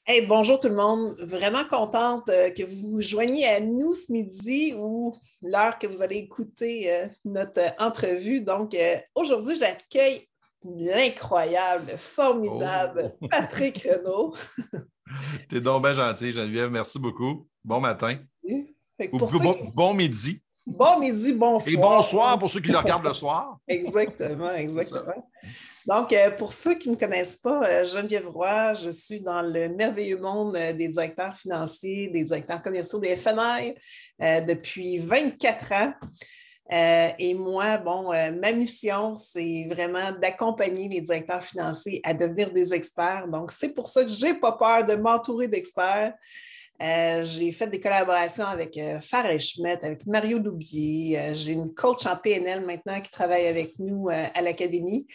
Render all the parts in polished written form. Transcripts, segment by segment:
Hey, bonjour tout le monde. Vraiment contente que vous vous joigniez à nous ce midi ou l'heure que vous allez écouter notre entrevue. Donc, aujourd'hui, j'accueille l'incroyable, formidable Oh, Patrick Renaud. t'es donc bien gentil, Geneviève. Merci beaucoup. Bon matin. Fait que Ou pour ceux qui... bon midi. Bon midi, Et bonsoir. bonsoir pour ceux qui le regardent le soir. Exactement, C'est ça. exactement. Donc, pour ceux qui ne me connaissent pas, Geneviève Roy, je suis dans le merveilleux monde des directeurs financiers, des directeurs commerciaux des FNI depuis 24 ans. Et moi, bon, ma mission, c'est vraiment d'accompagner les directeurs financiers à devenir des experts. Donc, c'est pour ça que je n'ai pas peur de m'entourer d'experts. J'ai fait des collaborations avec Farah Schmidt, avec Mario Loubier. J'ai une coach en PNL maintenant qui travaille avec nous à l'Académie.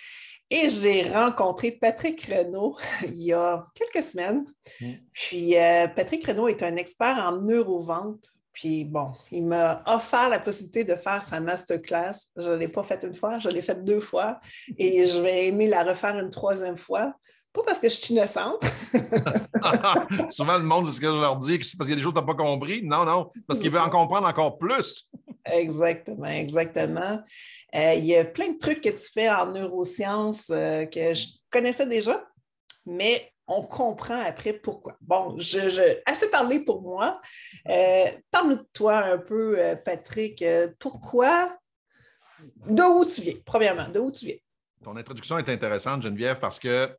Et j'ai rencontré Patrick Renaud il y a quelques semaines. Mm. Puis Patrick Renaud est un expert en neurovente. Puis bon, il m'a offert la possibilité de faire sa masterclass. Je ne l'ai pas faite une fois, je l'ai faite deux fois et je vais aimer la refaire une troisième fois. Pas parce que je suis innocente. Souvent, le monde, c'est ce que je leur dis, c'est parce qu'il y a des choses que tu n'as pas compris. Non, non, parce qu'ils veulent en comprendre encore plus. Exactement, exactement. Il y a plein de trucs que tu fais en neurosciences que je connaissais déjà, mais on comprend après pourquoi. Bon, assez parlé pour moi. Parle-nous de toi un peu, Patrick. Pourquoi, d'où tu viens, premièrement, d'où tu viens? Ton introduction est intéressante, Geneviève, parce que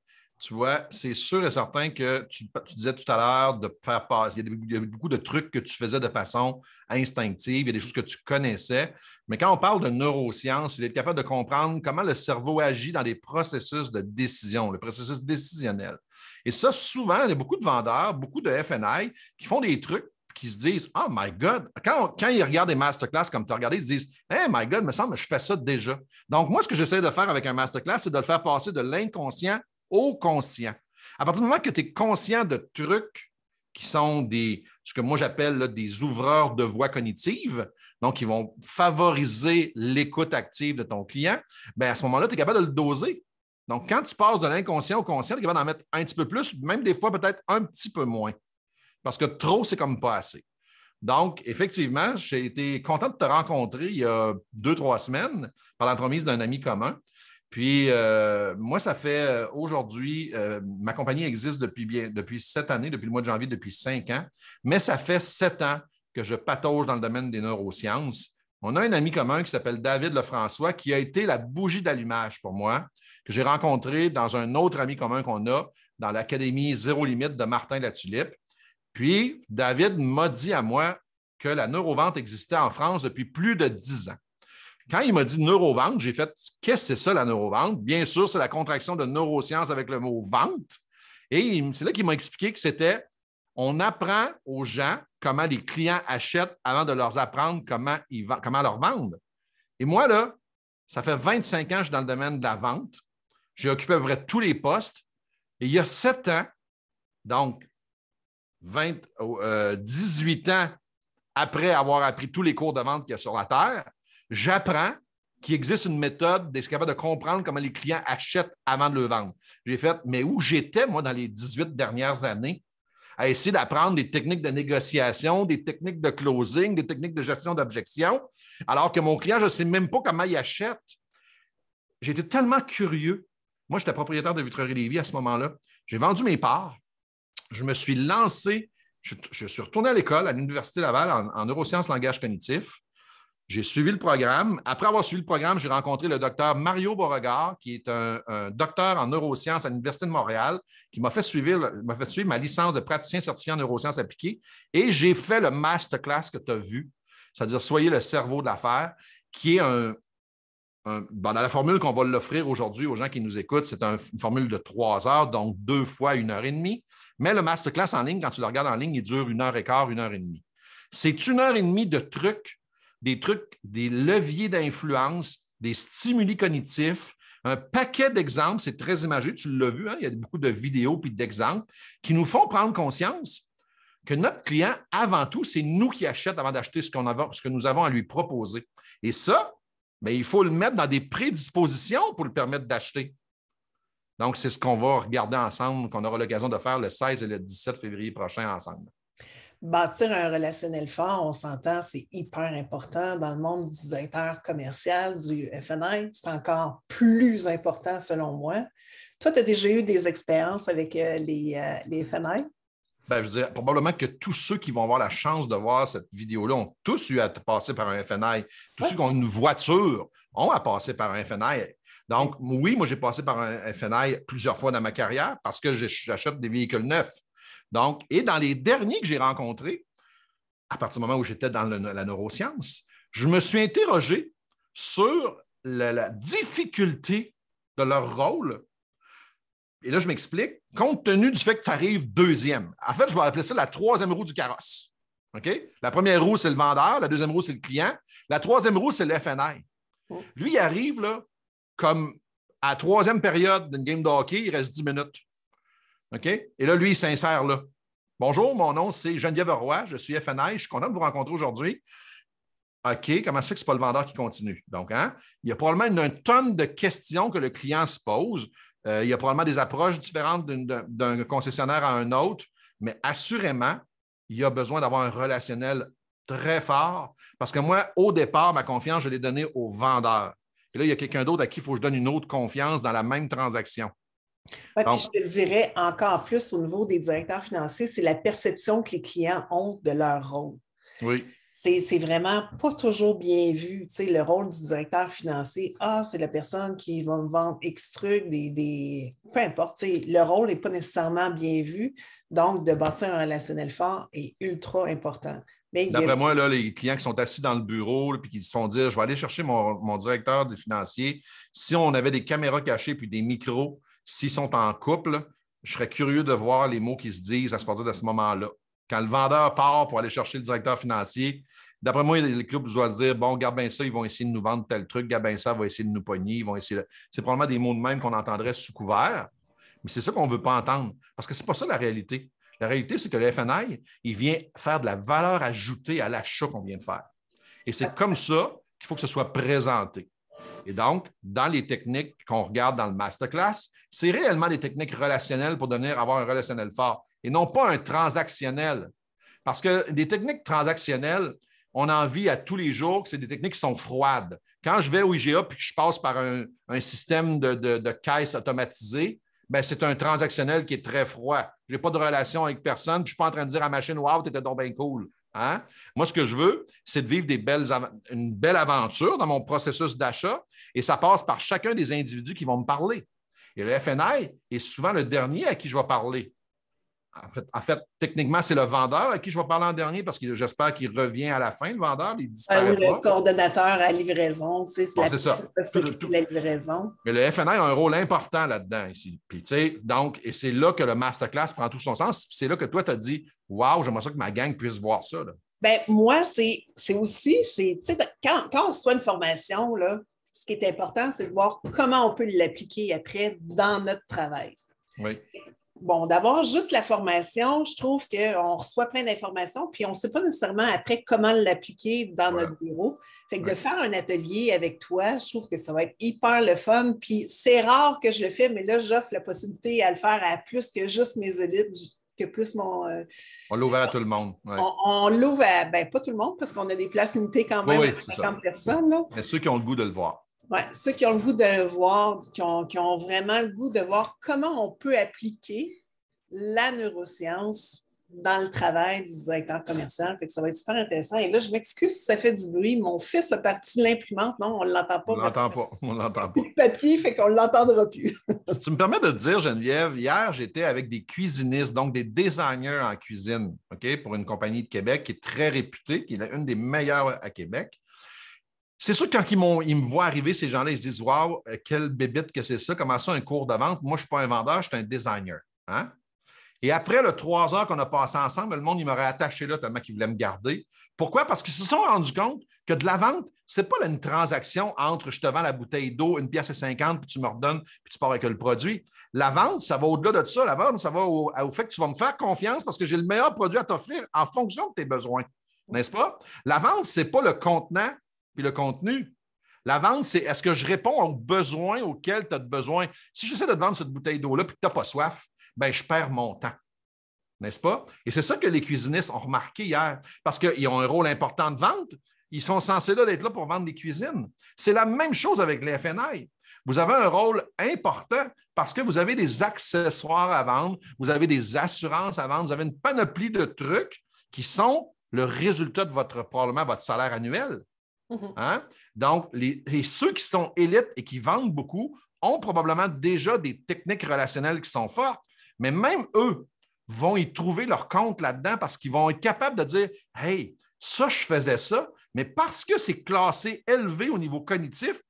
tu vois, c'est sûr et certain que tu disais tout à l'heure de faire passer. Il y a beaucoup de trucs que tu faisais de façon instinctive, il y a des choses que tu connaissais. Mais quand on parle de neurosciences, c'est d'être capable de comprendre comment le cerveau agit dans les processus de décision, le processus décisionnel. Et ça, souvent, il y a beaucoup de vendeurs, beaucoup de FNI qui font des trucs qui se disent Oh my God, quand ils regardent des masterclass comme tu as regardé, ils se disent Hey my God, il me semble que je fais ça déjà. Donc, moi, ce que j'essaie de faire avec un masterclass, c'est de le faire passer de l'inconscient au conscient. À partir du moment que tu es conscient de trucs qui sont ce que moi j'appelle là, des ouvreurs de voie cognitive, donc qui vont favoriser l'écoute active de ton client, bien, à ce moment-là, tu es capable de le doser. Donc, quand tu passes de l'inconscient au conscient, tu es capable d'en mettre un petit peu plus, même des fois peut-être un petit peu moins. Parce que trop, c'est comme pas assez. Donc, effectivement, j'ai été content de te rencontrer il y a 2, 3 semaines par l'entremise d'un ami commun. Puis, moi, ça fait aujourd'hui, ma compagnie existe depuis 7 années, depuis le mois de janvier, depuis 5 ans, mais ça fait 7 ans que je patauge dans le domaine des neurosciences. On a un ami commun qui s'appelle David Lefrançois, qui a été la bougie d'allumage pour moi, que j'ai rencontré dans un autre ami commun qu'on a dans l'Académie Zéro Limite de Martin Latulippe. Puis, David m'a dit à moi que la neurovente existait en France depuis plus de 10 ans. Quand il m'a dit neurovente, j'ai fait qu'est-ce que c'est ça la neurovente? Bien sûr, c'est la contraction de neurosciences avec le mot vente. Et c'est là qu'il m'a expliqué que c'était on apprend aux gens comment les clients achètent avant de leur apprendre comment leur vendre. Et moi, là, ça fait 25 ans que je suis dans le domaine de la vente. J'ai occupé à peu près tous les postes. Et il y a 7 ans, donc 18 ans après avoir appris tous les cours de vente qu'il y a sur la Terre, j'apprends qu'il existe une méthode d'être capable de comprendre comment les clients achètent avant de le vendre. J'ai fait, mais où j'étais, moi, dans les 18 dernières années, à essayer d'apprendre des techniques de négociation, des techniques de closing, des techniques de gestion d'objection, alors que mon client, je ne sais même pas comment il achète. J'étais tellement curieux. Moi, j'étais propriétaire de Vitrerie Lévis à ce moment-là. J'ai vendu mes parts. Je me suis lancé, je suis retourné à l'école, à l'Université Laval, en neurosciences langage cognitif. J'ai suivi le programme. Après avoir suivi le programme, j'ai rencontré le docteur Mario Beauregard, qui est un docteur en neurosciences à l'Université de Montréal, qui m'a fait suivre ma licence de praticien certifié en neurosciences appliquées. Et j'ai fait le masterclass que tu as vu, c'est-à-dire Soyez le cerveau de l'affaire, qui est dans la formule qu'on va l'offrir aujourd'hui aux gens qui nous écoutent, c'est une formule de 3 heures, donc 2 fois 1 heure et demie. Mais le masterclass en ligne, quand tu le regardes en ligne, il dure 1 heure et quart, 1 heure et demie. C'est 1 heure et demie de trucs, des leviers d'influence, des stimuli cognitifs, un paquet d'exemples, c'est très imagé, tu l'as vu, hein? Il y a beaucoup de vidéos et d'exemples qui nous font prendre conscience que notre client, avant tout, c'est nous qui achetons avant d'acheter ce que nous avons à lui proposer. Et ça, bien, il faut le mettre dans des prédispositions pour le permettre d'acheter. Donc, c'est ce qu'on va regarder ensemble, qu'on aura l'occasion de faire le 16 et le 17 février prochain ensemble. Bâtir un relationnel fort, on s'entend, c'est hyper important dans le monde du directeur commercial, du FNI. C'est encore plus important selon moi. Toi, tu as déjà eu des expériences avec les FNI? Ben, je dirais probablement que tous ceux qui vont avoir la chance de voir cette vidéo-là ont tous eu à passer par un FNI. Tous ceux qui ont une voiture ont à passer par un FNI. Donc, oui, moi, j'ai passé par un FNI plusieurs fois dans ma carrière parce que j'achète des véhicules neufs. Donc, et dans les derniers que j'ai rencontrés, à partir du moment où j'étais dans la neuroscience, je me suis interrogé sur la difficulté de leur rôle. Et là, je m'explique, compte tenu du fait que tu arrives deuxième. En fait, je vais appeler ça la troisième roue du carrosse. OK? La première roue, c'est le vendeur. La deuxième roue, c'est le client. La troisième roue, c'est le FNI. Lui, il arrive là, comme à la troisième période d'une game de hockey, il reste 10 minutes. OK? Et là, lui, il s'insère là. Bonjour, mon nom, c'est Geneviève Roy, je suis FNI, je suis content de vous rencontrer aujourd'hui. OK, comment ça fait que ce n'est pas le vendeur qui continue? Donc, il y a probablement une tonne de questions que le client se pose. Il y a probablement des approches différentes d'un concessionnaire à un autre, mais assurément, il y a besoin d'avoir un relationnel très fort parce que moi, au départ, ma confiance, je l'ai donnée au vendeur. Et là, il y a quelqu'un d'autre à qui il faut que je donne une autre confiance dans la même transaction. Oui, puis je te dirais encore plus au niveau des directeurs financiers, c'est la perception que les clients ont de leur rôle. Oui. C'est vraiment pas toujours bien vu. Tu sais, le rôle du directeur financier, c'est la personne qui va me vendre X trucs, peu importe. Tu sais, le rôle n'est pas nécessairement bien vu. Donc, de bâtir un relationnel fort est ultra important. D'après moi, là, les clients qui sont assis dans le bureau et qui se font dire, je vais aller chercher mon directeur des financiers. Si on avait des caméras cachées puis des micros, s'ils sont en couple, je serais curieux de voir les mots qui se disent à partir de ce moment-là. Quand le vendeur part pour aller chercher le directeur financier, d'après moi, les clubs doivent se dire, bon, regarde bien ça, ils vont essayer de nous vendre tel truc, regarde bien ça, ils vont essayer de nous pogner, ils vont essayer C'est probablement des mots de même qu'on entendrait sous couvert, mais c'est ça qu'on ne veut pas entendre, parce que ce n'est pas ça la réalité. La réalité, c'est que le FNI, il vient faire de la valeur ajoutée à l'achat qu'on vient de faire. Et c'est comme ça qu'il faut que ce soit présenté. Et donc, dans les techniques qu'on regarde dans le masterclass, c'est réellement des techniques relationnelles pour avoir un relationnel fort et non pas un transactionnel. Parce que des techniques transactionnelles, on en vit à tous les jours que c'est des techniques qui sont froides. Quand je vais au IGA et que je passe par un système de caisse automatisé, ben c'est un transactionnel qui est très froid. Je n'ai pas de relation avec personne, puis je ne suis pas en train de dire à la machine « Wow, tu étais donc bien cool ». Hein? Moi, ce que je veux, c'est de vivre une belle aventure dans mon processus d'achat et ça passe par chacun des individus qui vont me parler. Et le FNI est souvent le dernier à qui je vais parler. En fait, techniquement, c'est le vendeur à qui je vais parler en dernier parce que j'espère qu'il revient à la fin, le vendeur, il disparaît pas. Le coordonnateur à livraison, tu sais, c'est ça. La livraison. Mais le FNI a un rôle important là-dedans ici. Puis, tu sais, donc, et c'est là que le masterclass prend tout son sens. C'est là que toi, tu as dit, waouh, j'aimerais ça que ma gang puisse voir ça. Là. Ben, moi, c'est aussi, tu sais, quand on reçoit une formation, là, ce qui est important, c'est de voir comment on peut l'appliquer après dans notre travail. Oui. Bon, d'avoir juste la formation, je trouve qu'on reçoit plein d'informations, puis on ne sait pas nécessairement après comment l'appliquer dans notre bureau. Fait que de faire un atelier avec toi, je trouve que ça va être hyper le fun. Puis c'est rare que je le fais, mais là, j'offre la possibilité à le faire à plus que juste mes élites, que plus mon... on l'ouvre à tout le monde. Ouais. On l'ouvre à, pas tout le monde, parce qu'on a des places limitées quand même à 50 personnes. Là. Mais ceux qui ont le goût de le voir. Oui, ceux qui ont le goût de le voir, qui ont vraiment le goût de voir comment on peut appliquer la neuroscience dans le travail du directeur commercial. Fait que ça va être super intéressant. Et là, je m'excuse si ça fait du bruit. Mon fils a parti l'imprimante. Non, on ne l'entend pas. On ne l'entend pas. Le papier, fait qu'on ne l'entendra plus. Si tu me permets de te dire, Geneviève, hier, j'étais avec des cuisinistes, donc des designers en cuisine, OK, pour une compagnie de Québec qui est très réputée, qui est une des meilleures à Québec. C'est sûr que quand ils me voient arriver, ces gens-là, ils se disent « Wow, quelle bébite que c'est ça, comment ça, un cours de vente? Moi, je ne suis pas un vendeur, je suis un designer. Hein? » Et après le 3 heures qu'on a passé ensemble, le monde, il m'aurait attaché là tellement qu'il voulait me garder. Pourquoi? Parce qu'ils se sont rendus compte que de la vente, ce n'est pas une transaction entre je te vends la bouteille d'eau, 1,50 $, puis tu me redonnes, puis tu pars avec le produit. La vente, ça va au-delà de ça. La vente, ça va au fait que tu vas me faire confiance parce que j'ai le meilleur produit à t'offrir en fonction de tes besoins. N'est-ce pas? La vente, ce n'est pas le contenant puis le contenu. La vente, c'est est-ce que je réponds aux besoins auxquels tu as besoin? Si j'essaie de te vendre cette bouteille d'eau-là et que tu n'as pas soif, ben, je perds mon temps. N'est-ce pas? Et c'est ça que les cuisinistes ont remarqué hier, parce qu'ils ont un rôle important de vente. Ils sont censés être là pour vendre des cuisines. C'est la même chose avec les FNI. Vous avez un rôle important parce que vous avez des accessoires à vendre, vous avez des assurances à vendre, vous avez une panoplie de trucs qui sont le résultat de probablement votre salaire annuel. Hein? Donc, ceux qui sont élites et qui vendent beaucoup ont probablement déjà des techniques relationnelles qui sont fortes, mais même eux vont y trouver leur compte là-dedans parce qu'ils vont être capables de dire « Hey, ça, je faisais ça, mais parce que c'est classé élevé au niveau cognitif,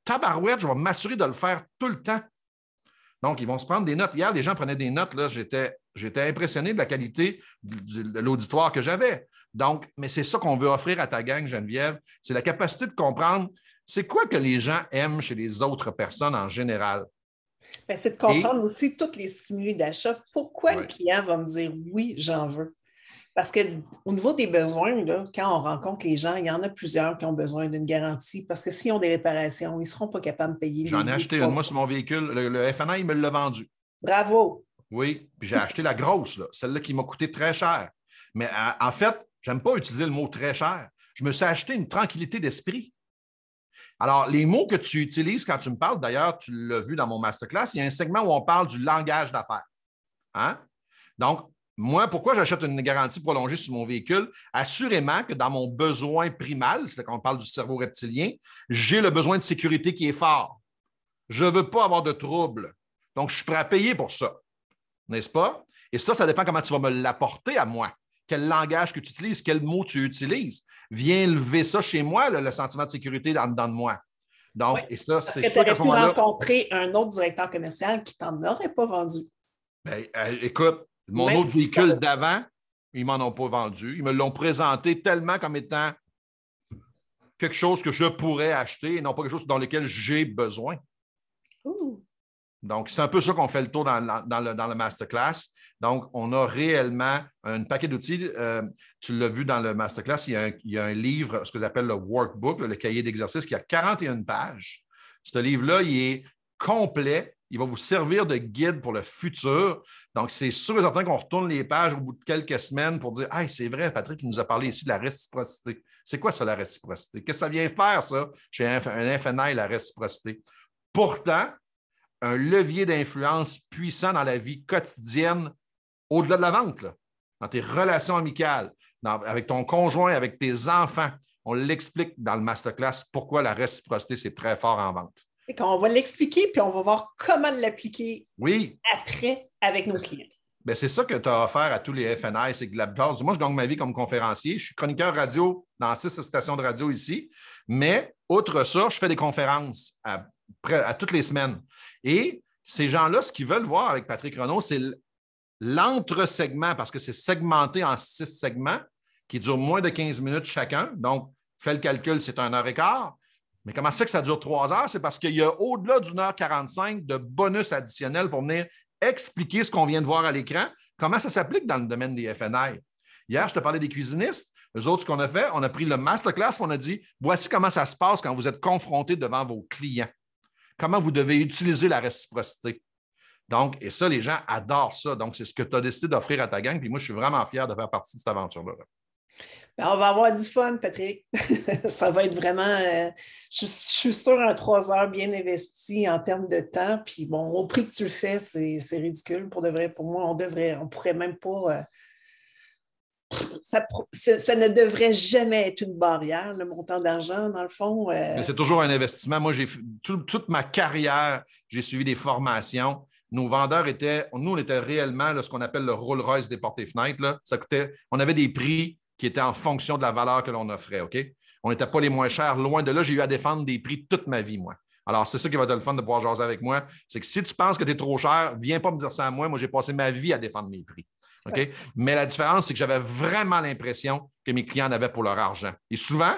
tabarouette, je vais m'assurer de le faire tout le temps. » Donc, ils vont se prendre des notes. Hier, les gens prenaient des notes. Là, j'étais impressionné de la qualité de l'auditoire que j'avais. Donc, mais c'est ça qu'on veut offrir à ta gang, Geneviève. C'est la capacité de comprendre c'est quoi que les gens aiment chez les autres personnes en général. Ben, c'est de comprendre aussi tous les stimuli d'achat. Pourquoi le client va me dire oui, j'en veux? Parce qu'au niveau des besoins, là, quand on rencontre les gens, il y en a plusieurs qui ont besoin d'une garantie parce que s'ils ont des réparations, ils ne seront pas capables de payer. J'en ai acheté une, moi, sur mon véhicule. Le FNI, il me l'a vendu. Bravo! Oui, puis j'ai acheté la grosse, là, celle-là qui m'a coûté très cher. Mais en fait, je n'aime pas utiliser le mot très cher. Je me suis acheté une tranquillité d'esprit. Alors, les mots que tu utilises quand tu me parles, d'ailleurs, tu l'as vu dans mon masterclass, il y a un segment où on parle du langage d'affaires. Hein? Donc, moi, pourquoi j'achète une garantie prolongée sur mon véhicule? Assurément que dans mon besoin primal, c'est quand on parle du cerveau reptilien, j'ai le besoin de sécurité qui est fort. Je ne veux pas avoir de troubles. Donc, je suis prêt à payer pour ça. N'est-ce pas? Et ça dépend comment tu vas me l'apporter à moi. Quel langage que tu utilises, quel mot tu utilises. Viens lever ça chez moi, le sentiment de sécurité en dedans de moi. Donc, oui, et ça, c'est sûr qu'à ce moment-là. Tu aurais rencontré un autre directeur commercial qui ne t'en aurait pas vendu. Bien, écoute, mon autre véhicule d'avant, ils ne m'en ont pas vendu. Ils me l'ont présenté tellement comme étant quelque chose que je pourrais acheter et non pas quelque chose dans lequel j'ai besoin. Ouh. Donc, c'est un peu ça qu'on fait le tour dans le masterclass. Donc, on a réellement un paquet d'outils. Tu l'as vu dans le masterclass, il y a un livre, ce que j'appelle le workbook, le cahier d'exercice, qui a 41 pages. Ce livre-là, il est complet. Il va vous servir de guide pour le futur. Donc, c'est sûr et certain qu'on retourne les pages au bout de quelques semaines pour dire « Hey, c'est vrai, Patrick, il nous a parlé ici de la réciprocité. » C'est quoi ça, la réciprocité? Qu'est-ce que ça vient faire, ça, chez un FNI, la réciprocité? Pourtant, un levier d'influence puissant dans la vie quotidienne, au-delà de la vente, là, dans tes relations amicales, avec ton conjoint, avec tes enfants. On l'explique dans le masterclass pourquoi la réciprocité, c'est très fort en vente. Et on va l'expliquer, puis on va voir comment l'appliquer oui. Après avec nos clients. Bien, c'est ça que tu as offert à tous les FNI, c'est que la plupart moi, je gagne ma vie comme conférencier. Je suis chroniqueur radio dans 6 stations de radio ici, mais outre ça, je fais des conférences à toutes les semaines. Et ces gens-là, ce qu'ils veulent voir avec Patrick Renaud, c'est l'entre-segment, parce que c'est segmenté en 6 segments qui durent moins de 15 minutes chacun. Donc, fais le calcul, c'est 1h15. Mais comment ça fait que ça dure 3 heures? C'est parce qu'il y a au-delà d'1h45 de bonus additionnels pour venir expliquer ce qu'on vient de voir à l'écran, comment ça s'applique dans le domaine des FNI. Hier, je te parlais des cuisinistes. Eux autres, ce qu'on a fait, on a pris le masterclass et on a dit, voici comment ça se passe quand vous êtes confrontés devant vos clients. Comment vous devez utiliser la réciprocité. Donc, et ça, les gens adorent ça. Donc, c'est ce que tu as décidé d'offrir à ta gang. Puis moi, je suis vraiment fier de faire partie de cette aventure-là. Bien, on va avoir du fun, Patrick. Ça va être vraiment, je suis sûre, un 3 heures bien investi en termes de temps. Puis bon, au prix que tu le fais, c'est ridicule. Pour de vrai, pour moi, on pourrait même pas... ça ne devrait jamais être une barrière, le montant d'argent, dans le fond. Mais c'est toujours un investissement. Moi, toute ma carrière, j'ai suivi des formations. Nos vendeurs on était réellement ce qu'on appelle le Rolls-Royce des portes et fenêtres. Là. Ça coûtait, on avait des prix qui étaient en fonction de la valeur que l'on offrait. OK? On n'était pas les moins chers. Loin de là, j'ai eu à défendre des prix toute ma vie, moi. Alors, c'est ça qui va être le fun de pouvoir jaser avec moi. C'est que si tu penses que tu es trop cher, viens pas me dire ça à moi. Moi, j'ai passé ma vie à défendre mes prix. OK? Ouais. Mais la différence, c'est que j'avais vraiment l'impression que mes clients en avaient pour leur argent. Et souvent,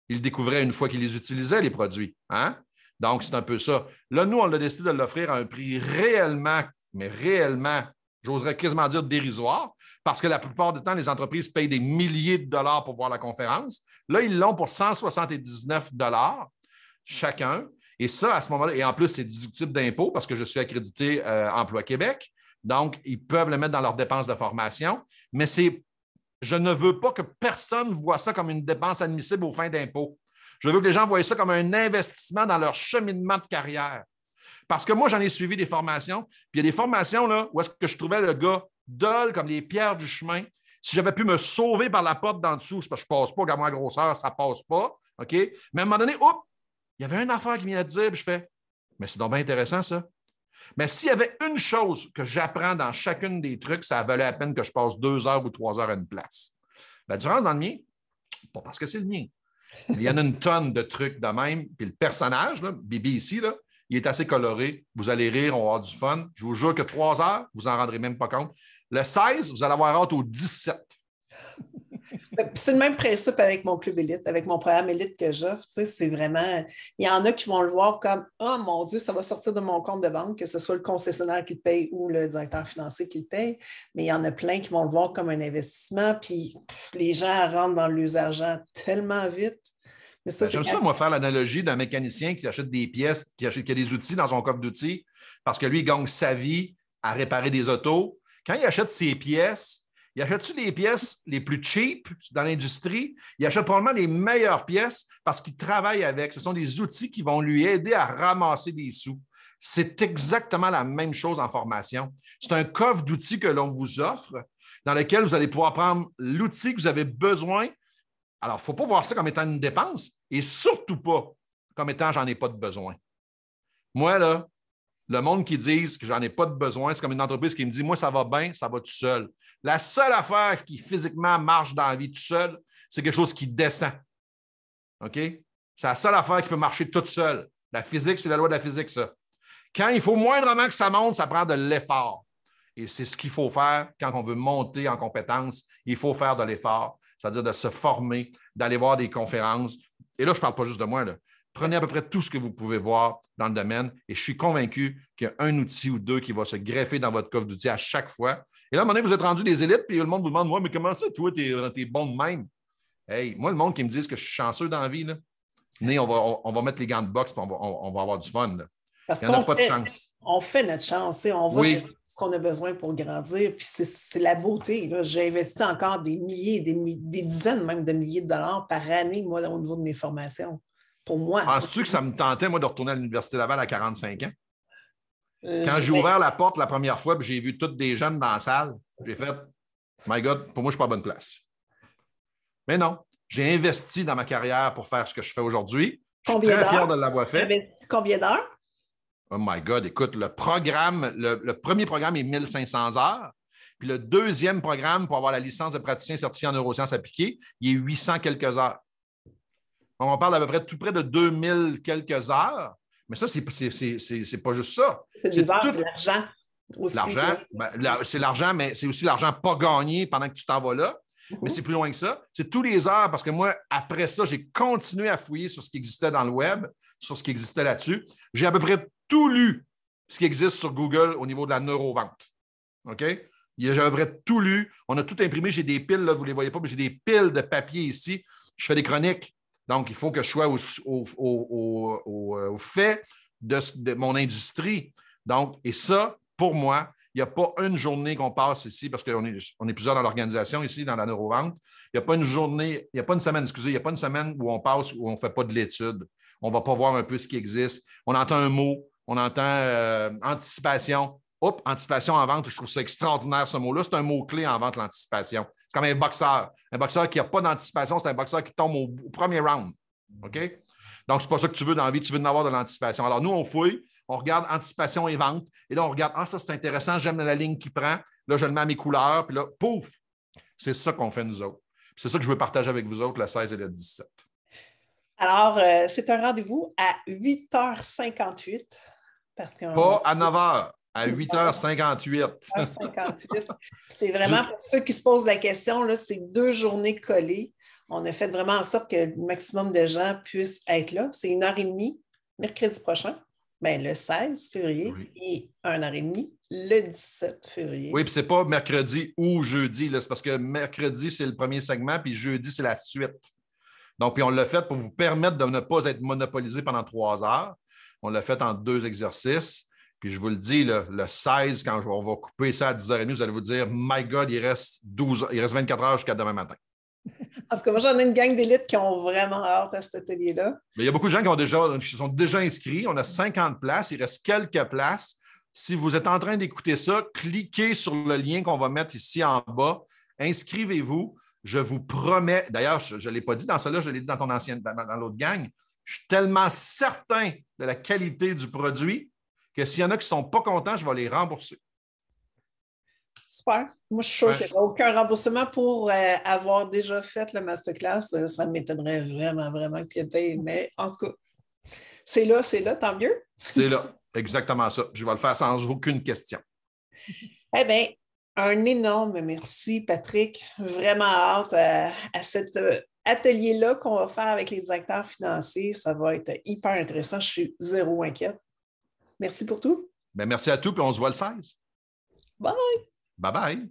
ils le découvraient une fois qu'ils les utilisaient, les produits. Hein? Donc, c'est un peu ça. Là, nous, on a décidé de l'offrir à un prix réellement, mais réellement, j'oserais quasiment dire dérisoire, parce que la plupart du temps, les entreprises payent des milliers de dollars pour voir la conférence. Là, ils l'ont pour 179 $. chacun. Et ça, à ce moment-là, et en plus, c'est déductible d'impôt parce que je suis accrédité Emploi Québec. Donc, ils peuvent le mettre dans leurs dépenses de formation. Mais je ne veux pas que personne voie ça comme une dépense admissible aux fins d'impôt. Je veux que les gens voient ça comme un investissement dans leur cheminement de carrière. Parce que moi, j'en ai suivi des formations. Puis il y a des formations là, où est-ce que je trouvais le gars dol comme les pierres du chemin. Si j'avais pu me sauver par la porte d'en dessous, c'est parce que je ne passe pas, regarde moi la grosseur, ça ne passe pas. OK? Mais à un moment donné, il y avait une affaire qui vient de dire, puis je fais, mais c'est donc bien intéressant, ça. Mais s'il y avait une chose que j'apprends dans chacune des trucs, ça valait la peine que je passe 2 heures ou 3 heures à une place. La différence dans le mien, pas parce que c'est le mien. Il y en a une tonne de trucs de même. Puis le personnage, là, Bibi ici, là, il est assez coloré. Vous allez rire, on va avoir du fun. Je vous jure que 3 heures, vous n'en rendrez même pas compte. Le 16, vous allez avoir hâte au 17. C'est le même principe avec mon club élite, avec mon programme élite que j'offre. Tu sais, c'est vraiment. Il y en a qui vont le voir comme oh mon Dieu, ça va sortir de mon compte de banque, que ce soit le concessionnaire qui le paye ou le directeur financier qui le paye. Mais il y en a plein qui vont le voir comme un investissement. Puis les gens rentrent dans l'usage tellement vite. J'aime ça, moi, faire l'analogie d'un mécanicien qui achète des pièces, qui a des outils dans son coffre d'outils, parce que lui, il gagne sa vie à réparer des autos. Quand il achète ses pièces, il achète-tu les pièces les plus cheap dans l'industrie? Il achète probablement les meilleures pièces parce qu'il travaille avec. Ce sont des outils qui vont lui aider à ramasser des sous. C'est exactement la même chose en formation. C'est un coffre d'outils que l'on vous offre dans lequel vous allez pouvoir prendre l'outil que vous avez besoin. Alors, il ne faut pas voir ça comme étant une dépense et surtout pas comme étant j'en ai pas de besoin. Moi, là, le monde qui dit que j'en ai pas de besoin, c'est comme une entreprise qui me dit moi, ça va bien, ça va tout seul. La seule affaire qui physiquement marche dans la vie tout seul, c'est quelque chose qui descend. OK? C'est la seule affaire qui peut marcher toute seule. La physique, c'est la loi de la physique, ça. Quand il faut moindrement que ça monte, ça prend de l'effort. Et c'est ce qu'il faut faire quand on veut monter en compétences. Il faut faire de l'effort, c'est-à-dire de se former, d'aller voir des conférences. Et là, je ne parle pas juste de moi, là. Prenez à peu près tout ce que vous pouvez voir dans le domaine et je suis convaincu qu'il y a un outil ou deux qui va se greffer dans votre coffre d'outils à chaque fois. Et là, à un moment donné, vous êtes rendu des élites puis le monde vous demande ouais, mais comment ça, toi, t'es bon de même? Hey, moi, le monde qui me dit que je suis chanceux dans la vie, là, on va mettre les gants de boxe et on va avoir du fun. Là. Parce il n'y en a pas de chance. On fait notre chance. On va chercher ce qu'on a besoin pour grandir. Puis c'est la beauté. Là. J'ai investi encore des milliers, des dizaines même de milliers de dollars par année, moi, au niveau de mes formations. Pour moi. Penses-tu que ça me tentait, moi, de retourner à l'Université Laval à 45 ans? Quand j'ai ouvert la porte la première fois et j'ai vu tous des jeunes dans la salle, j'ai fait My God, pour moi, je ne suis pas à bonne place. Mais non, j'ai investi dans ma carrière pour faire ce que je fais aujourd'hui. Je suis très fier de l'avoir fait. Tu as investi combien d'heures? Oh my God, écoute, le premier programme est 1500 heures. Puis le deuxième programme pour avoir la licence de praticien certifié en neurosciences appliquées, il est 800 quelques heures. On parle d'à peu près tout près de 2000 quelques heures. Mais ça, c'est pas juste ça. C'est l'argent aussi. L'argent, c'est l'argent, mais c'est aussi l'argent pas gagné pendant que tu t'en vas là. Mais c'est plus loin que ça. C'est tous les heures parce que moi, après ça, j'ai continué à fouiller sur ce qui existait dans le web, sur ce qui existait là-dessus. J'ai à peu près tout lu ce qui existe sur Google au niveau de la neurovente. OK? J'ai à peu près tout lu. On a tout imprimé. J'ai des piles, là, vous ne les voyez pas, mais j'ai des piles de papier ici. Je fais des chroniques. Donc, il faut que je sois au fait de mon industrie. Donc, et ça, pour moi, il n'y a pas une journée qu'on passe ici, parce qu'on est plusieurs dans l'organisation ici, dans la neurovente. Il n'y a pas une journée, il n'y a pas une semaine, excusez, il n'y a pas une semaine où on passe où on ne fait pas de l'étude. On ne va pas voir un peu ce qui existe. On entend un mot, on entend anticipation. Oups, anticipation en vente, je trouve ça extraordinaire ce mot-là. C'est un mot-clé en vente, l'anticipation. C'est comme un boxeur. Un boxeur qui n'a pas d'anticipation, c'est un boxeur qui tombe au premier round. OK? Donc, c'est pas ça que tu veux dans la vie, tu veux en avoir de l'anticipation. Alors, nous, on fouille, on regarde anticipation et vente, et là, on regarde, ça, c'est intéressant, j'aime la ligne qui prend. Là, je le mets à mes couleurs, puis là, pouf! C'est ça qu'on fait, nous autres. Puis c'est ça que je veux partager avec vous autres, le 16 et le 17. Alors, c'est un rendez-vous à 8h58. Pas à 9h. À 8h58. 8h58. C'est vraiment pour ceux qui se posent la question, là, c'est 2 journées collées. On a fait vraiment en sorte que le maximum de gens puissent être là. C'est 1h30 mercredi prochain, le 16 février, et 1h30 le 17 février. Oui, puis c'est pas mercredi ou jeudi. Là, c'est parce que mercredi, c'est le premier segment, puis jeudi, c'est la suite. Donc, puis on l'a fait pour vous permettre de ne pas être monopolisé pendant 3 heures. On l'a fait en 2 exercices. Puis je vous le dis, le 16, quand on va couper ça à 10h30, vous allez vous dire, My God, il reste 24 heures jusqu'à demain matin. En tout cas, moi, j'en ai une gang d'élite qui ont vraiment hâte à cet atelier-là. Mais il y a beaucoup de gens qui sont déjà inscrits. On a 50 places. Il reste quelques places. Si vous êtes en train d'écouter ça, cliquez sur le lien qu'on va mettre ici en bas. Inscrivez-vous. Je vous promets, d'ailleurs, je ne l'ai pas dit dans celle-là, je l'ai dit dans dans l'autre gang. Je suis tellement certain de la qualité du produit que s'il y en a qui ne sont pas contents, je vais les rembourser. Super. Moi, je suis sûre qu'il n'y aura aucun remboursement pour avoir déjà fait le masterclass. Ça m'étonnerait vraiment, vraiment qu'il y ait. Mais en tout cas, c'est là, tant mieux. C'est là, exactement ça. Je vais le faire sans aucune question. Eh bien, un énorme merci, Patrick. Vraiment hâte à cet atelier-là qu'on va faire avec les acteurs financiers. Ça va être hyper intéressant. Je suis zéro inquiète. Merci pour tout. Bien, merci à tous, puis on se voit le 16. Bye! Bye-bye.